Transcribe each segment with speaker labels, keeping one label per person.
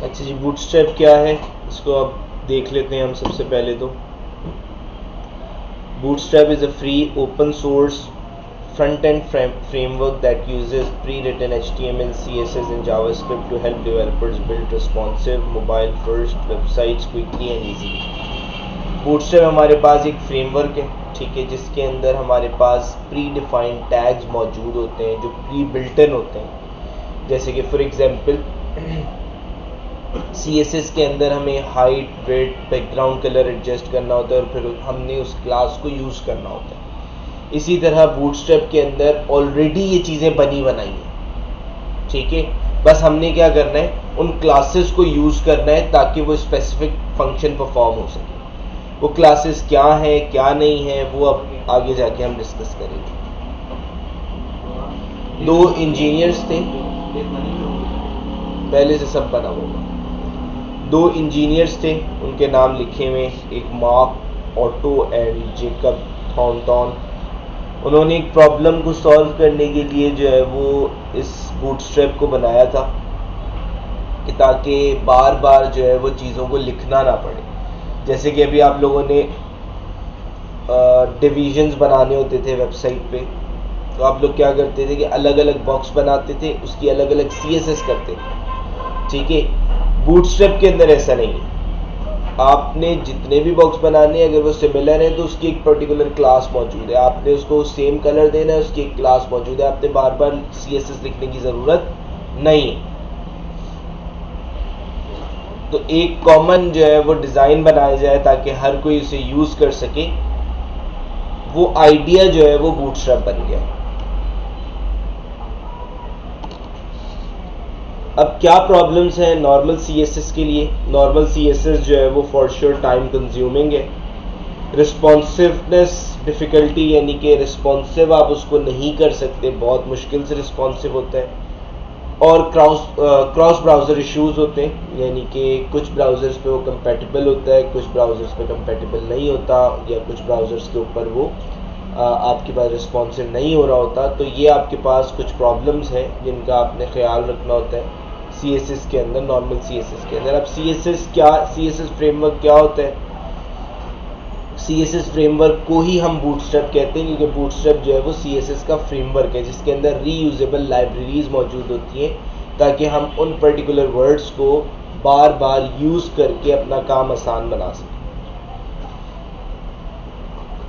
Speaker 1: अच्छा जी, बूटस्ट्रैप क्या है इसको अब देख लेते हैं हम। सबसे पहले तो bootstrap is a free open source front end framework that uses pre-written HTML, CSS and JavaScript to help developers build responsive mobile first websites quickly and easily। Bootstrap हमारे पास एक फ्रेमवर्क है, ठीक है, जिसके अंदर हमारे पास प्री डिफाइंड टैग्स मौजूद होते हैं जो प्री बिल्ट इन होते हैं। जैसे कि फॉर एग्जांपल CSS के अंदर हमें height, width, background colour adjust करना होता है और फिर हमने उस क्लास को यूज़ करना होता है। इसी तरह बूटस्ट्रैप के अंदर ऑलरेडी ये चीज़ें बनी बनाई हैं, ठीक है। बस हमने क्या करना है, उन क्लासेस को यूज़ करना है ताकि वो स्पेसिफिक फंक्शन परफॉर्म हो सके। वो क्लासेस क्या है क्या नहीं है वो अब आगे जाके हम डिस्कस करेंगे। दो इंजीनियर्स थे, पहले से सब बना होगा। दो इंजीनियर्स थे, उनके नाम लिखे हुए, एक mark auto and Jacob Thornton. उन्होंने एक प्रॉब्लम को सॉल्व करने के लिए जो है वो इस बूटस्ट्रैप को बनाया था कि ताकि बार बार जो है वो चीज़ों को लिखना ना पड़े। जैसे कि अभी आप लोगों ने डिविजन्स बनाने होते थे वेबसाइट पे, तो आप लोग क्या करते थे कि अलग अलग बॉक्स बनाते थे, उसकी अलग अलग CSS करते थे, ठीक है। बूटस्ट्रैप के अंदर ऐसा नहीं है। आपने जितने भी बॉक्स बनाने हैं अगर वो सिमिलर है तो उसकी एक पर्टिकुलर क्लास मौजूद है, आपने उसको सेम कलर देना है, उसकी एक क्लास मौजूद है, आपने बार बार CSS लिखने की ज़रूरत नहीं है। तो एक कॉमन जो है वो डिज़ाइन बनाया जाए ताकि हर कोई उसे यूज़ कर सके, वो आइडिया जो है वो बूटस्ट्रैप बन गया। अब क्या प्रॉब्लम्स हैं नॉर्मल CSS के लिए? नॉर्मल CSS जो है वो फॉर श्योर टाइम कंज्यूमिंग है। रिस्पॉन्सिवनेस डिफ़िकल्टी, यानी कि रिस्पॉन्सिव आप उसको नहीं कर सकते, बहुत मुश्किल से रिस्पॉन्सिव होता है। और क्रॉस ब्राउज़र इश्यूज़ होते हैं, यानी कि कुछ ब्राउज़र्स पे वो कंपैटिबल होता है, कुछ ब्राउज़र्स पे कंपैटिबल नहीं होता, या कुछ ब्राउज़र्स के ऊपर वो आपके पास रिस्पॉन्सिव नहीं हो रहा होता। तो ये आपके पास कुछ प्रॉब्लम्स हैं जिनका आपने ख्याल रखना होता है CSS के अंदर, नॉर्मल CSS के अंदर। अब CSS फ्रेमवर्क क्या होता है? CSS फ्रेमवर्क को ही हम बूटस्ट्रैप कहते हैं, क्योंकि बूटस्ट्रैप जो है वो CSS का फ्रेमवर्क है जिसके अंदर रीयूजेबल लाइब्रेरीज मौजूद होती हैं ताकि हम उन पर्टिकुलर वर्ड्स को बार बार यूज़ करके अपना काम आसान बना सकें।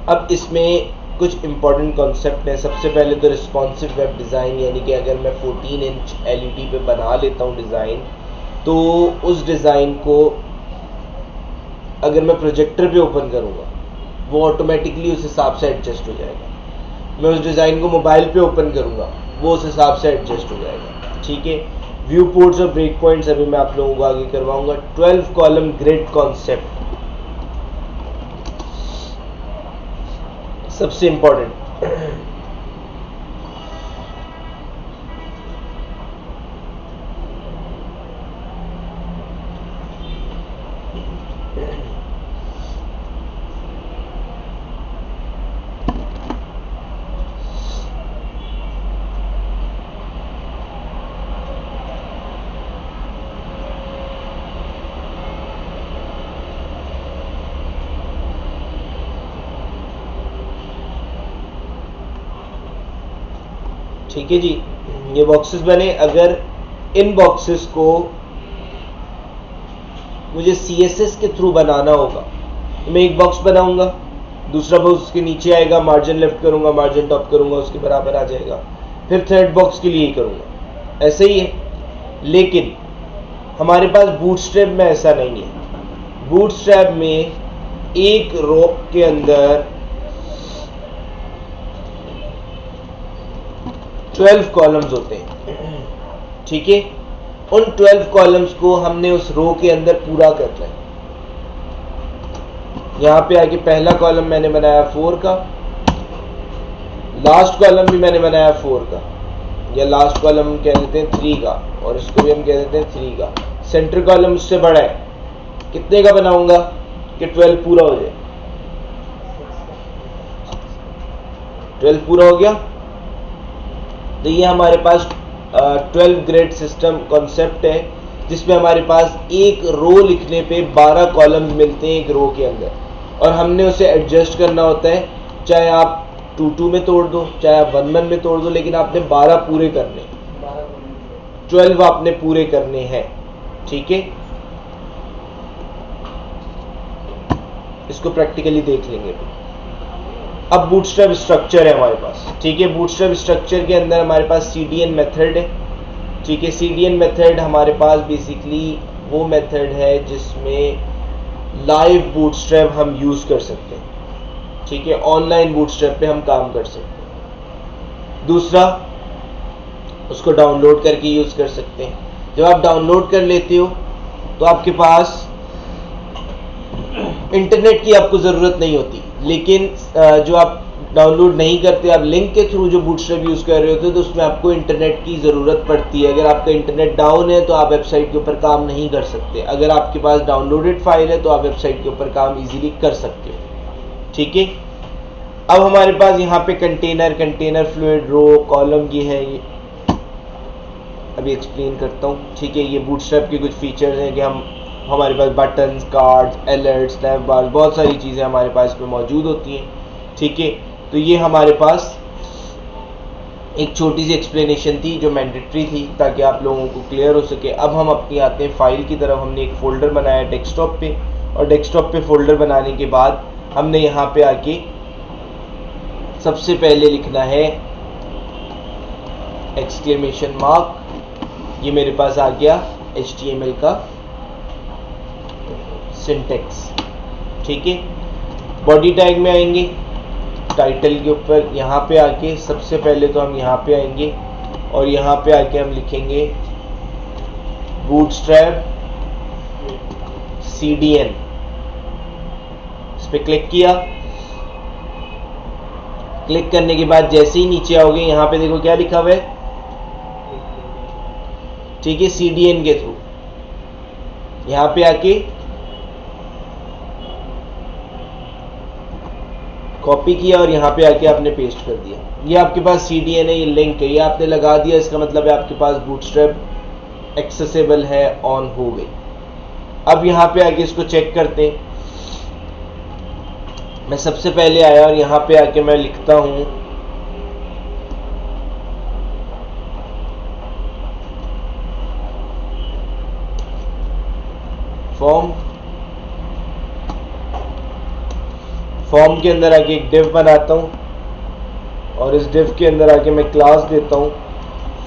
Speaker 1: अब इसमें कुछ इंपॉर्टेंट कॉन्सेप्ट हैं। सबसे पहले तो रिस्पॉन्सिव वेब डिज़ाइन, यानी कि अगर मैं 14 इंच LED पे बना लेता हूँ डिज़ाइन, तो उस डिज़ाइन को अगर मैं प्रोजेक्टर पे ओपन करूँगा वो ऑटोमेटिकली उस हिसाब से एडजस्ट हो जाएगा। मैं उस डिज़ाइन को मोबाइल पे ओपन करूँगा वो उस हिसाब से एडजस्ट हो जाएगा, ठीक है। व्यू पोर्ट्स और ब्रेक पॉइंट्स अभी मैं आप लोगों को आगे करवाऊँगा। 12 कॉलम ग्रिड कॉन्सेप्ट सबसे इंपॉर्टेंट। ठीक है जी, ये बॉक्सेस बने। अगर इन बॉक्सेस को मुझे CSS के थ्रू बनाना होगा तो मैं एक बॉक्स बनाऊंगा, दूसरा बॉक्स उसके नीचे आएगा, मार्जिन लेफ्ट करूंगा, मार्जिन टॉप करूंगा, उसके बराबर आ जाएगा। फिर थर्ड बॉक्स के लिए ही करूंगा, ऐसे ही है। लेकिन हमारे पास बूटस्ट्रैप में ऐसा नहीं है। बूटस्ट्रैप में एक रो के अंदर 12 कॉलम्स होते हैं, ठीक है। उन 12 कॉलम्स को हमने उस रो के अंदर पूरा करना है। यहां पे आके पहला कॉलम मैंने बनाया 4 का, लास्ट कॉलम भी मैंने बनाया 4 का, या लास्ट कॉलम हम कह देते हैं 3 का, और इसको भी हम कह देते हैं 3 का। सेंटर कॉलम उससे बड़ा है, कितने का बनाऊंगा कि 12 पूरा हो जाए? 12 पूरा हो गया। तो ये हमारे पास 12 ग्रेड सिस्टम कॉन्सेप्ट है जिसमें हमारे पास एक रो लिखने पे 12 कॉलम्स मिलते हैं एक रो के अंदर, और हमने उसे एडजस्ट करना होता है, चाहे आप 2 में तोड़ दो, चाहे आप 1 में तोड़ दो, लेकिन आपने 12 पूरे करने, 12 आपने पूरे करने हैं। ठीक है, इसको प्रैक्टिकली देख लेंगे। अब बूटस्ट्रैप स्ट्रक्चर है हमारे पास। ठीक है, बूटस्ट्रैप स्ट्रक्चर के अंदर हमारे पास CDN मेथड है। ठीक है, CDN मेथड हमारे पास बेसिकली वो मेथड है जिसमें लाइव बूटस्ट्रैप हम यूज कर सकते हैं। ठीक है, ऑनलाइन बूटस्ट्रैप पे हम काम कर सकते हैं। दूसरा, उसको डाउनलोड करके यूज कर सकते हैं। जब आप डाउनलोड कर लेते हो तो आपके पास इंटरनेट की आपको ज़रूरत नहीं होती, लेकिन जो आप डाउनलोड नहीं करते, आप लिंक के थ्रू जो बूटस्ट्रैप यूज़ कर रहे होते हो, तो उसमें आपको इंटरनेट की ज़रूरत पड़ती है। अगर आपका इंटरनेट डाउन है तो आप वेबसाइट के ऊपर काम नहीं कर सकते। अगर आपके पास डाउनलोडेड फाइल है तो आप वेबसाइट के ऊपर काम इजीली कर सकते हो। ठीक है, अब हमारे पास यहाँ पे कंटेनर फ्लूइड रो कॉलम ये है, ये अभी एक्सप्लेन करता हूँ। ठीक है, ये बूटस्ट्रैप के कुछ फीचर्स हैं कि हमारे पास बटन्स, कार्ड्स, अलर्ट, स्नैप बार, बहुत सारी चीज़ें हमारे पास इसमें मौजूद होती हैं। ठीक है, तो ये हमारे पास एक छोटी सी एक्सप्लेनेशन थी जो मैंडेटरी थी ताकि आप लोगों को क्लियर हो सके। अब हम अपनी आते हैं फाइल की तरफ। हमने एक फ़ोल्डर बनाया डेस्कटॉप पे, और डेस्कटॉप पे फ़ोल्डर बनाने के बाद हमने यहाँ पे आके सबसे पहले लिखना है एक्सक्लेमेशन मार्क। ये मेरे पास आ गया HTML का सिंटेक्स। ठीक है, बॉडी टैग में आएंगे, टाइटल के ऊपर यहाँ पे आके सबसे पहले तो हम यहाँ पे आएंगे और यहाँ पे आके हम लिखेंगे बूटस्ट्रैप CDN। इस पे क्लिक किया। क्लिक करने के बाद जैसे ही नीचे आओगे यहाँ पे देखो क्या लिखा हुआ है। ठीक है, CDN के थ्रू यहाँ पे आके कॉपी किया और यहाँ पे आके आपने पेस्ट कर दिया। ये आपके पास CDN है, ये लिंक है, ये आपने लगा दिया, इसका मतलब है आपके पास बूटस्ट्रैप एक्सेसिबल है, ऑन हो गई। अब यहाँ पे आके इसको चेक करते हैं। मैं सबसे पहले आया और यहाँ पे आके मैं लिखता हूँ फॉर्म के अंदर आके एक डिव बनाता हूँ और इस डिव के अंदर आके मैं क्लास देता हूँ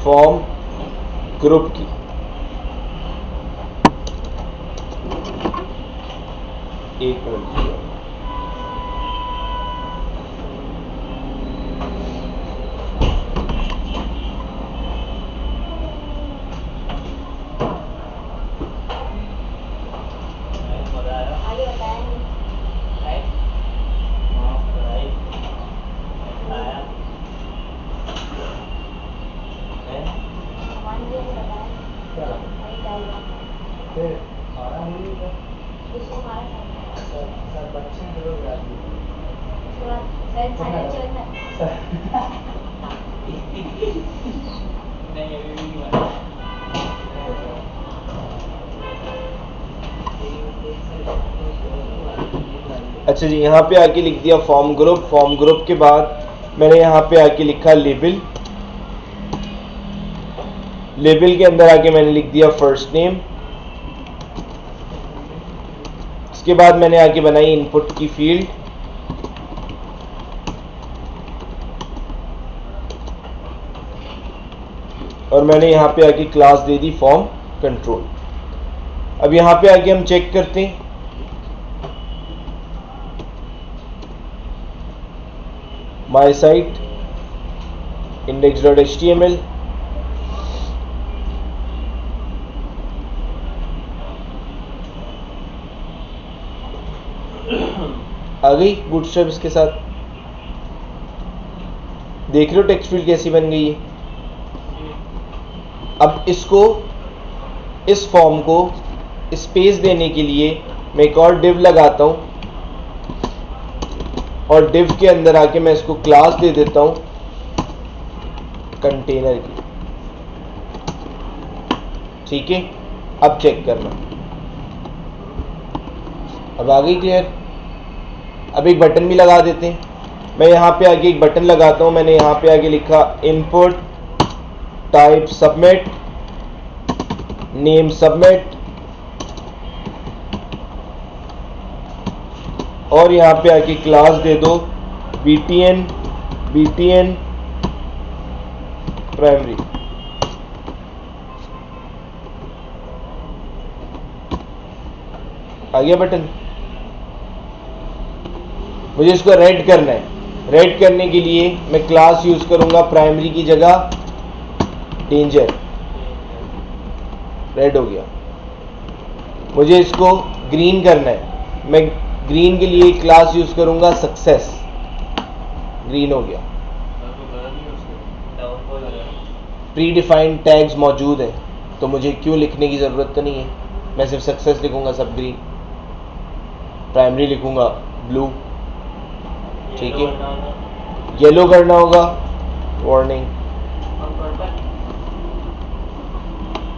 Speaker 1: फॉर्म ग्रुप की। एक मिनट, अच्छा जी, यहाँ पे आके लिख दिया फॉर्म ग्रुप के बाद मैंने यहाँ पे आके लिखा लेबल के अंदर आके मैंने लिख दिया फर्स्ट नेम। इसके बाद मैंने आके बनाई इनपुट की फील्ड, और मैंने यहाँ पे आके class they the form control. अब यहाँ पे आके हम चेक करते हैं। माई साइट index.html, आ गई बूटस्ट्रैप इसके साथ। देख रहे हो टेक्स्ट फील्ड कैसी बन गई है। अब इसको, इस फॉर्म को स्पेस देने के लिए मैं एक और डिव लगाता हूं और डिव के अंदर आके मैं इसको क्लास दे देता हूं कंटेनर की। ठीक है, अब चेक करना, अब आ गई क्लियर। अब एक बटन भी लगा देते हैं। मैं यहाँ पे आगे एक बटन लगाता हूँ। मैंने यहाँ पे आगे लिखा input type submit, name submit, और यहाँ पे आके क्लास दे दो BTN प्राइमरी। आ गया बटन। मुझे इसको रेड करना है। रेड करने के लिए मैं क्लास यूज करूंगा प्राइमरी की जगह डेंजर। रेड हो गया। मुझे इसको ग्रीन करना है। मैं ग्रीन के लिए क्लास यूज करूंगा सक्सेस। ग्रीन हो गया। प्री डिफाइंड टैग्स मौजूद है तो मुझे क्यों लिखने की जरूरत तो नहीं है। मैं सिर्फ सक्सेस लिखूंगा, सब ग्रीन। प्राइमरी लिखूंगा ब्लू, ठीक है। येलो करना होगा वार्निंग।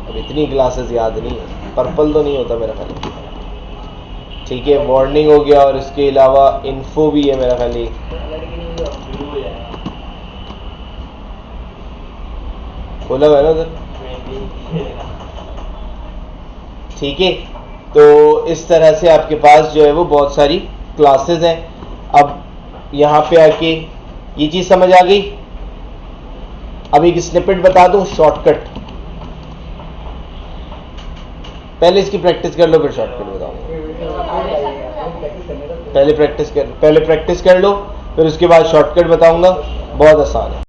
Speaker 1: अब इतनी क्लासेस याद नहीं है। पर्पल तो नहीं होता मेरा ख्याल, ठीक है। वार्निंग हो गया और इसके अलावा इन्फो भी है मेरा ख्याल। खोला हुआ है ना उधर, ठीक है। तो इस तरह से आपके पास जो है वो बहुत सारी क्लासेस हैं। अब यहाँ पे आके ये चीज समझ आ गई। अब एक स्निपेट बता दूं, शॉर्टकट। पहले इसकी प्रैक्टिस कर लो फिर शॉर्टकट बताऊंगा। पहले प्रैक्टिस कर लो फिर उसके बाद शॉर्टकट बताऊंगा। बहुत आसान है।